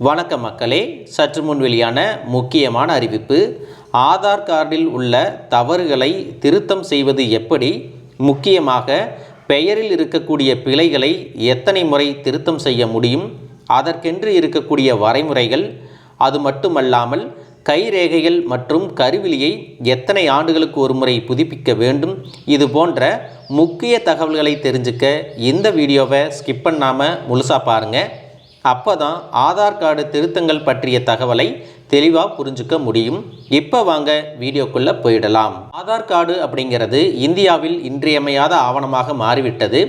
வணக்கம் மக்களே, சற்று முன் வெளியான முக்கியமான அறிவிப்பு. ஆதார் கார்டில் உள்ள தவறுகளை திருத்தம் செய்வது எப்படி, முக்கியமாக பெயரில் இருக்கக்கூடிய பிழைகளை எத்தனை முறை திருத்தம் செய்ய முடியும், அதற்கென்று இருக்கக்கூடிய வரைமுறைகள், அது மட்டுமல்லாமல் கைரேகைகள் மற்றும் கருவிலியை எத்தனை ஆண்டுகளுக்கு ஒரு முறை புதுப்பிக்க வேண்டும், இது போன்ற முக்கிய தகவல்களை தெரிஞ்சுக்க இந்த வீடியோவை ஸ்கிப் பண்ணாமல் முழுசாக பாருங்கள். அப்போ தான் ஆதார் கார்டு திருத்தங்கள் பற்றிய தகவலை தெளிவாக புரிஞ்சுக்க முடியும். இப்போ வாங்க வீடியோக்குள்ளே போயிடலாம். ஆதார் கார்டு அப்படிங்கிறது இந்தியாவில் இன்றியமையாத ஆவணமாக மாறிவிட்டது.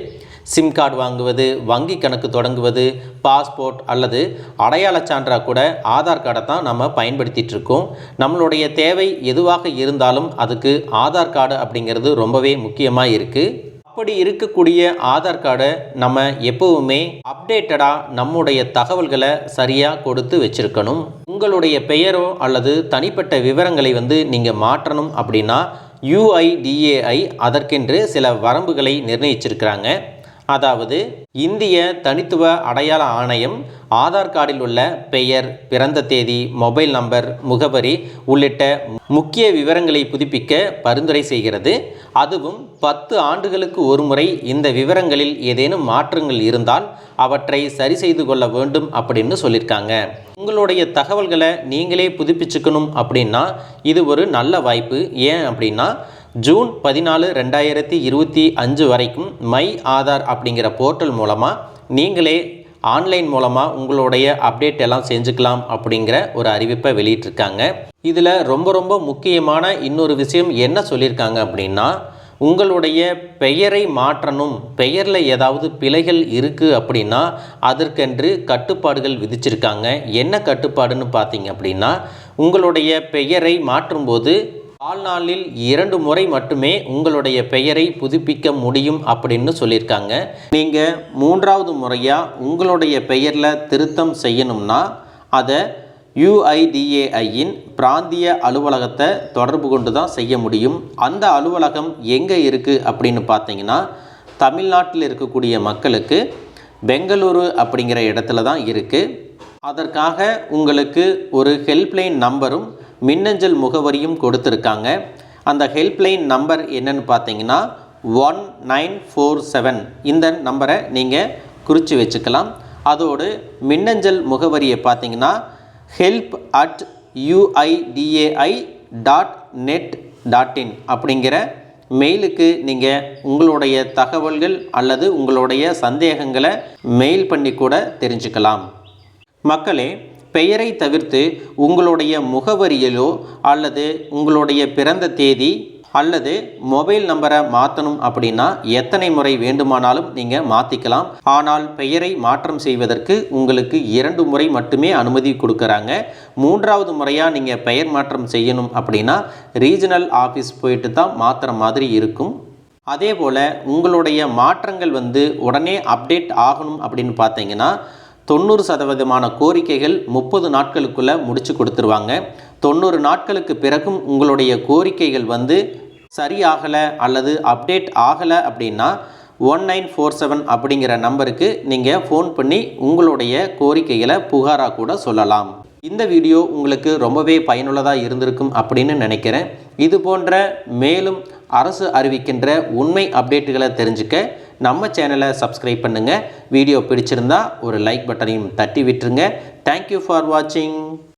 சிம் கார்டு வாங்குவது, வங்கி கணக்கு தொடங்குவது, பாஸ்போர்ட் அல்லது அடையாள சான்றாக கூட ஆதார் கார்டை தான் நம்ம பயன்படுத்திகிட்டு இருக்கோம். நம்மளுடைய தேவை எதுவாக இருந்தாலும் அதுக்கு ஆதார் கார்டு அப்படிங்கிறது ரொம்பவே முக்கியமாக இருக்குது. அப்படி இருக்கக்கூடிய ஆதார் கார்டை நம்ம எப்பவுமே அப்டேட்டடாக நம்முடைய தகவல்களை சரியாக கொடுத்து வச்சுருக்கணும். உங்களுடைய பெயரோ அல்லது தனிப்பட்ட விவரங்களை நீங்கள் மாற்றணும் அப்படின்னா UIDAI அதற்கென்று சில வரம்புகளை நிர்ணயிச்சிருக்கிறாங்க. அதாவது இந்திய தனித்துவ அடையாள ஆணையம் ஆதார் கார்டில் உள்ள பெயர், பிறந்த தேதி, மொபைல் நம்பர், முகவரி உள்ளிட்ட முக்கிய விவரங்களை புதுப்பிக்க பரிந்துரை செய்கிறது. அதுவும் 10 ஆண்டுகளுக்கு ஒரு முறை இந்த விவரங்களில் ஏதேனும் மாற்றங்கள் இருந்தால் அவற்றை சரி செய்து கொள்ள வேண்டும் அப்படின்னு சொல்லியிருக்காங்க. உங்களுடைய தகவல்களை நீங்களே புதுப்பிச்சுக்கணும் அப்படின்னா இது ஒரு நல்ல வாய்ப்பு. ஏன் அப்படின்னா ஜூன் 14, 2025 வரைக்கும் மை ஆதார் அப்படிங்கிற போர்ட்டல் மூலமாக நீங்களே ஆன்லைன் மூலமாக உங்களுடைய அப்டேட் எல்லாம் செஞ்சுக்கலாம் அப்படிங்கிற ஒரு அறிவிப்பை வெளியிட்டிருக்காங்க. இதில் ரொம்ப முக்கியமான இன்னொரு விஷயம் என்ன சொல்லியிருக்காங்க அப்படின்னா, உங்களுடைய பெயரை மாற்றணும், பெயரில் ஏதாவது பிழைகள் இருக்குது அப்படின்னா அதற்கென்று கட்டுப்பாடுகள் விதிச்சிருக்காங்க. என்ன கட்டுப்பாடுன்னு பார்த்தீங்க அப்படின்னா, உங்களுடைய பெயரை மாற்றும்போது வாழ்நாளில் 2 முறை மட்டுமே உங்களுடைய பெயரை புதுப்பிக்க முடியும் அப்படின்னு சொல்லியிருக்காங்க. நீங்கள் 3வது முறையாக உங்களுடைய பெயரில் திருத்தம் செய்யணும்னா அதை UIDAIயின் பிராந்திய அலுவலகத்தை தொடர்பு கொண்டு தான் செய்ய முடியும். அந்த அலுவலகம் எங்கே இருக்குது அப்படின்னு பார்த்தீங்கன்னா, தமிழ்நாட்டில் இருக்கக்கூடிய மக்களுக்கு பெங்களூரு அப்படிங்கிற இடத்துல தான் இருக்குது. அதற்காக உங்களுக்கு ஒரு ஹெல்ப்லைன் நம்பரும் மின்னஞ்சல் முகவரியும் கொடுத்துருக்காங்க. அந்த ஹெல்ப்லைன் நம்பர் என்னன்னு பார்த்தீங்கன்னா 1947. இந்த நம்பரை நீங்கள் குறித்து வச்சுக்கலாம். அதோடு மின்னஞ்சல் முகவரியை பார்த்தீங்கன்னா help@uidai.net.in அப்படிங்கிற மெயிலுக்கு நீங்கள் உங்களுடைய தகவல்கள் அல்லது உங்களுடைய சந்தேகங்களை மெயில் பண்ணி கூட தெரிஞ்சுக்கலாம். மக்களே, பெயரை தவிர்த்து உங்களுடைய முகவரியிலோ அல்லது உங்களுடைய பிறந்த தேதி அல்லது மொபைல் நம்பரை மாற்றணும் அப்படின்னா எத்தனை முறை வேண்டுமானாலும் நீங்கள் மாற்றிக்கலாம். ஆனால் பெயரை மாற்றம் செய்வதற்கு உங்களுக்கு 2 முறை மட்டுமே அனுமதி கொடுக்குறாங்க. 3வது முறையாக நீங்கள் பெயர் மாற்றம் செய்யணும் அப்படின்னா ரீஜனல் ஆஃபீஸ் போயிட்டு தான் மாற்றுற மாதிரி இருக்கும். அதே போல் உங்களுடைய மாற்றங்கள் உடனே அப்டேட் ஆகணும் அப்படின்னு பார்த்தீங்கன்னா 90% கோரிக்கைகள் 30 நாட்களுக்குள்ளே முடிச்சு கொடுத்துருவாங்க. 90 நாட்களுக்கு பிறகும் உங்களுடைய கோரிக்கைகள் சரியாகலை அல்லது அப்டேட் ஆகலை அப்படின்னா 1947 அப்படிங்கிற நம்பருக்கு நீங்கள் ஃபோன் பண்ணி உங்களுடைய கோரிக்கைகளை புகாராக கூட சொல்லலாம். இந்த வீடியோ உங்களுக்கு ரொம்பவே பயனுள்ளதாக இருந்திருக்கும் அப்படின்னு நினைக்கிறேன். இது போன்ற மேலும் அரசு அறிவிக்கின்ற உண்மை அப்டேட்டுகளை தெரிஞ்சுக்க நம்ம சேனலை சப்ஸ்கிரைப் பண்ணுங்கள். வீடியோ பிடிச்சிருந்தா ஒரு லைக் பட்டனையும் தட்டி விட்டுருங்க. தேங்க்யூ ஃபார் வாட்சிங்.